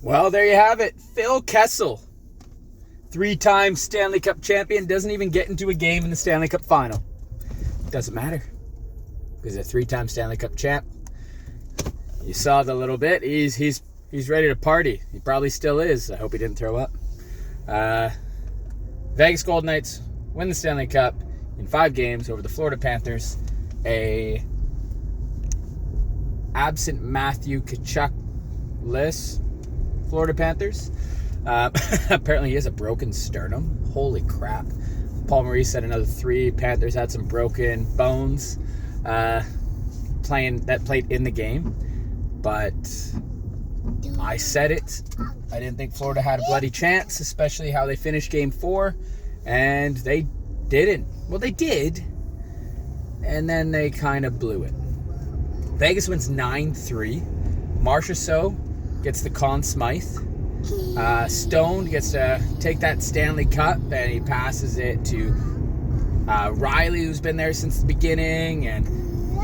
Well, there you have it. Phil Kessel, three-time Stanley Cup champion, doesn't even get into a game in the Stanley Cup final. Doesn't matter, because he's a three-time Stanley Cup champ. You saw the little bit. He's ready to party. He probably still is. I hope he didn't throw up. Vegas Golden Knights win the Stanley Cup in 5 games over the Florida Panthers. A absent Matthew Tkachuk-less Florida Panthers. Apparently he has a broken sternum. Holy crap. Paul Maurice said another 3. Panthers had some broken bones played in the game. But I said it. I didn't think Florida had a bloody chance, especially how they finished Game 4. And they didn't. Well, they did. And then they kind of blew it. Vegas wins 9-3. Marchessault gets the Conn Smythe. Stone gets to take that Stanley Cup, and he passes it to Riley, who's been there since the beginning, and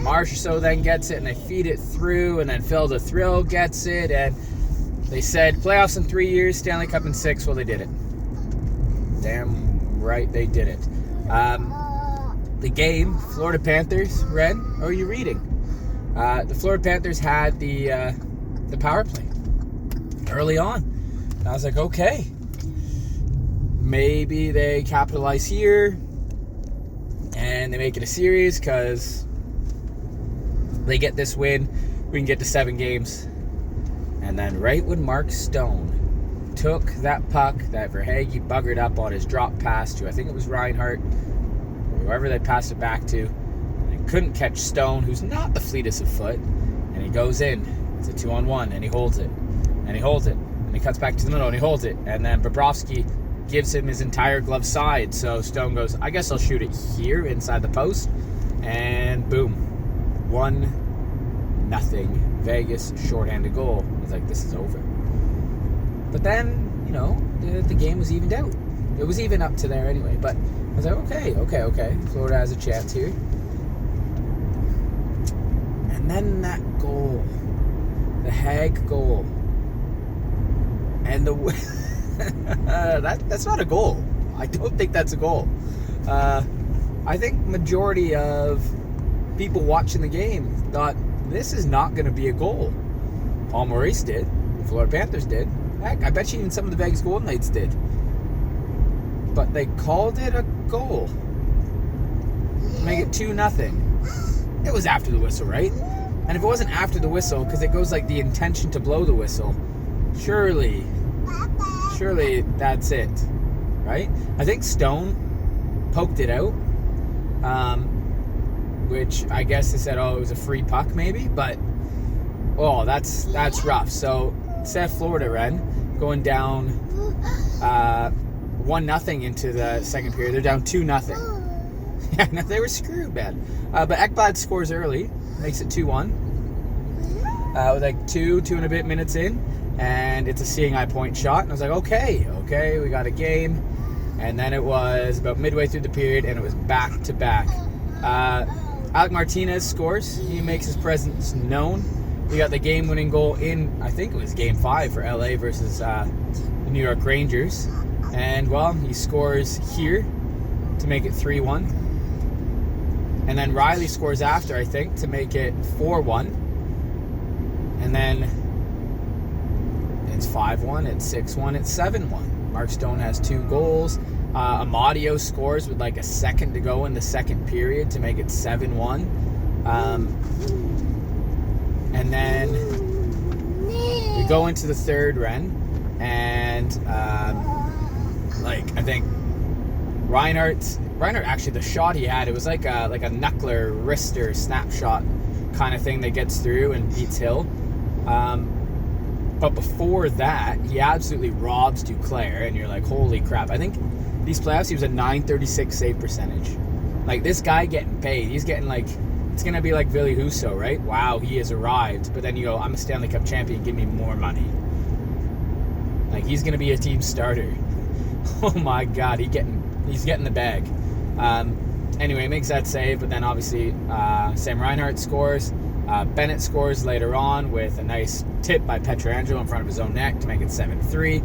Marchessault then gets it, and they feed it through, and then Phil the Thrill gets it, and they said playoffs in 3 years, Stanley Cup in 6. Well, they did it. Damn right they did it. The game, Florida Panthers, Red, or are you reading? The Florida Panthers had the power play early on. And I was like, okay, maybe they capitalize here and they make it a series because they get this win. We can get to 7 games. And then right when Mark Stone took that puck that Verhaeghe buggered up on his drop pass to, I think it was Reinhart, or whoever they passed it back to, and couldn't catch Stone, who's not the fleetest of foot, and he goes in. It's a 2-on-1, and he holds it. And he holds it. And he cuts back to the middle, and he holds it. And then Bobrovsky gives him his entire glove side. So Stone goes, I guess I'll shoot it here inside the post. And boom. 1-0. Vegas shorthanded goal. It's like, this is over. But then, the game was evened out. It was even up to there anyway. But I was like, okay. Florida has a chance here. And then that goal. The Hag goal. And that's not a goal. I don't think that's a goal. I think majority of people watching the game thought this is not going to be a goal. Paul Maurice did. The Florida Panthers did. Heck, I bet you even some of the Vegas Golden Knights did. But they called it a goal. Make it 2-0. It was after the whistle, right? And if it wasn't after the whistle, because it goes like the intention to blow the whistle, surely that's it, right? I think Stone poked it out, which I guess they said, it was a free puck maybe, but that's rough. So instead of Florida, Ren, going down 1-0 into the second period, they're down 2-0. Yeah, no, they were screwed, man. But Ekblad scores early, makes it 2-1. With like two and a bit minutes in, and it's a seeing eye point shot. And I was like, okay, we got a game. And then it was about midway through the period, and it was back to back. Alec Martinez scores. He makes his presence known. We got the game-winning goal in, I think it was Game 5 for LA versus the New York Rangers. And, he scores here to make it 3-1. And then Riley scores after, I think, to make it 4-1. And then it's 5-1, it's 6-1, it's 7-1. Mark Stone has 2 goals. Amadio scores with like a second to go in the second period to make it 7-1. And then we go into the third, Ren. And I think Reinhart, actually, the shot he had, it was like a knuckler, wrister, snapshot kind of thing that gets through and beats Hill. But before that, he absolutely robs Duclair, and you're like, holy crap. I think these playoffs, he was a .936 save percentage. Like, this guy getting paid, he's getting like, it's going to be like Ville Husso, right? Wow, he has arrived. But then you go, I'm a Stanley Cup champion, give me more money. Like, he's going to be a team starter. Oh my God, he's getting the bag. Anyway, makes that save, but then obviously Sam Reinhart scores. Bennett scores later on with a nice tip by Pietrangelo in front of his own net to make it 7-3.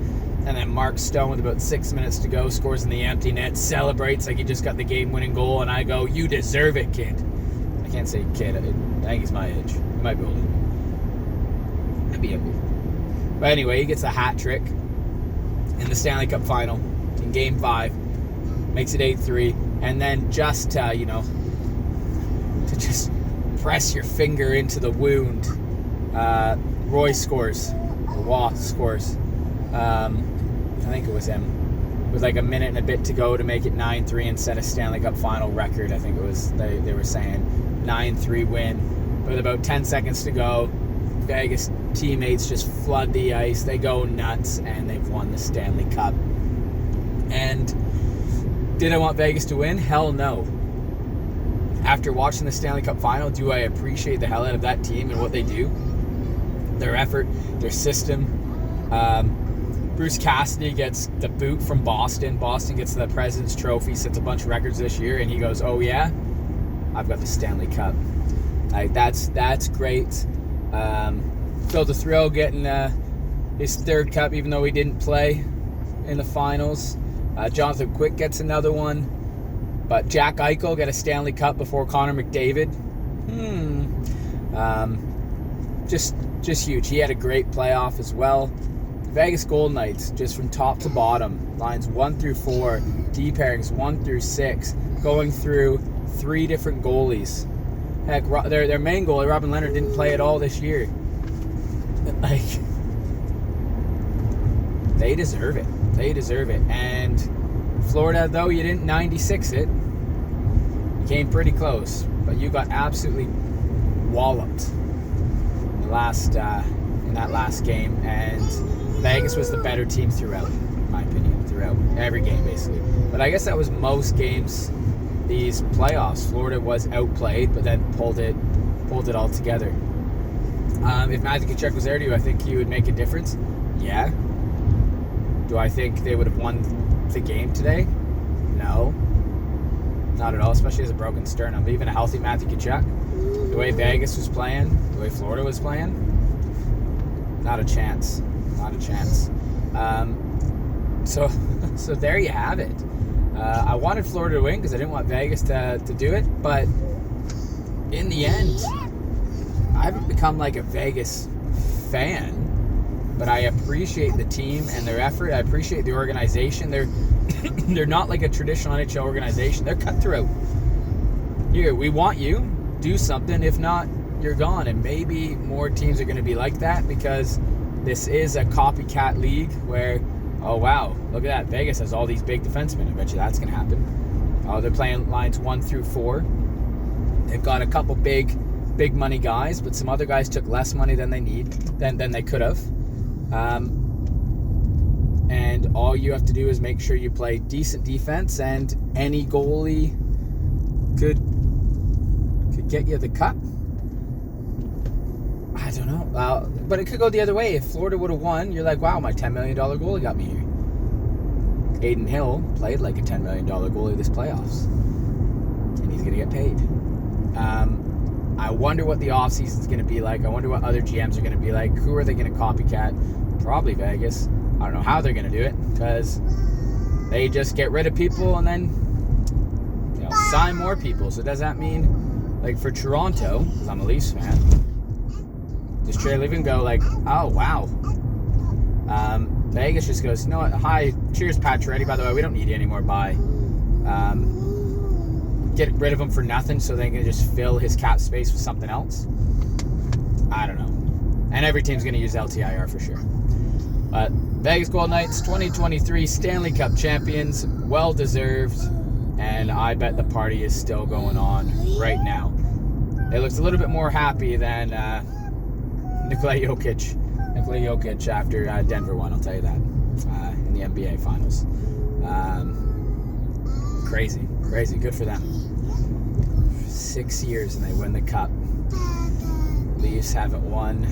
And then Mark Stone, with about 6 minutes to go, scores in the empty net, celebrates like he just got the game-winning goal, and I go, "You deserve it, kid." I can't say kid. I think he's my age. He might be older. Might be younger. But anyway, he gets a hat trick in the Stanley Cup final in Game 5. Makes it 8-3. And then just, to just press your finger into the wound, Roy scores. Or Waugh scores. I think it was him. With like a minute and a bit to go to make it 9-3 and set a Stanley Cup final record. I think it was, they were saying 9-3 win. With about 10 seconds to go, Vegas teammates just flood the ice. They go nuts, and they've won the Stanley Cup. And did I want Vegas to win? Hell no. After watching the Stanley Cup final, do I appreciate the hell out of that team and what they do? Their effort, their system. Bruce Cassidy gets the boot from Boston. Boston gets the President's Trophy, sets a bunch of records this year, and he goes, "Oh yeah, I've got the Stanley Cup." Like that's great. Phil the Thrill getting his third cup, even though he didn't play in the finals. Jonathan Quick gets another one, but Jack Eichel got a Stanley Cup before Connor McDavid. Just huge. He had a great playoff as well. Vegas Golden Knights, just from top to bottom, lines 1 through 4, D pairings 1 through 6, going through 3 different goalies. Heck, their main goalie, Robin Leonard, didn't play at all this year. Like, they deserve it. They deserve it. And Florida, though you didn't 96 it, you came pretty close, but you got absolutely walloped in that last game. And Vegas was the better team throughout, in my opinion, throughout every game basically. But I guess that was most games these playoffs. Florida was outplayed, but then pulled it all together. If Matthew Tkachuk was there, do I think he would make a difference? Yeah. Do I think they would have won the game today? No. Not at all, especially as a broken sternum. But even a healthy Matthew Tkachuk, the way Vegas was playing, the way Florida was playing, not a chance. Not a chance. So there you have it. I wanted Florida to win because I didn't want Vegas to do it, but in the end, I haven't become like a Vegas fan, but I appreciate the team and their effort. I appreciate the organization. They're not like a traditional NHL organization. They're cutthroat. Here, we want you. Do something. If not, you're gone. And maybe more teams are going to be like that because this is a copycat league where, oh wow, look at that. Vegas has all these big defensemen. I bet you that's going to happen. They're playing lines 1 through 4. They've got a couple big money guys, but some other guys took less money than they could have. And all you have to do is make sure you play decent defense, and any goalie could get you the cup. I don't know. But it could go the other way. If Florida would have won, you're like, wow, my $10 million goalie got me here. Aiden Hill played like a $10 million goalie this playoffs. And he's going to get paid. I wonder what the offseason is going to be like. I wonder what other GMs are going to be like. Who are they going to copycat? Probably Vegas. I don't know how they're going to do it because they just get rid of people and then sign more people. So does that mean, like for Toronto, because I'm a Leafs fan, does Trey Living go like, oh, wow. Vegas just goes, you know what, hi, cheers, Pacioretty. By the way, we don't need you anymore, bye. Get rid of him for nothing so they can just fill his cap space with something else. I don't know. And every team's going to use LTIR for sure. But Vegas Golden Knights 2023 Stanley Cup champions, well deserved. And I bet the party is still going on right now. It looks a little bit more happy than Nikola Jokic after Denver won, I'll tell you that, in the NBA Finals. Crazy. Good for them. 6 years and they win the cup. Leafs haven't won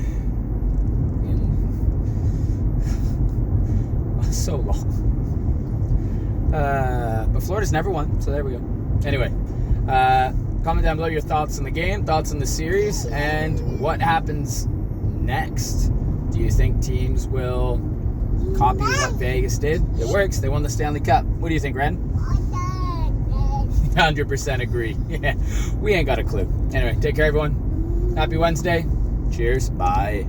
in so long. But Florida's never won, so there we go. Anyway, Comment down below your thoughts on the game, thoughts on the series, and what happens next. Do you think teams will copy what Vegas did? It works. They won the Stanley Cup. What do you think, Ren? 100% agree. Yeah, we ain't got a clue. Anyway, take care, everyone. Happy Wednesday. Cheers. Bye.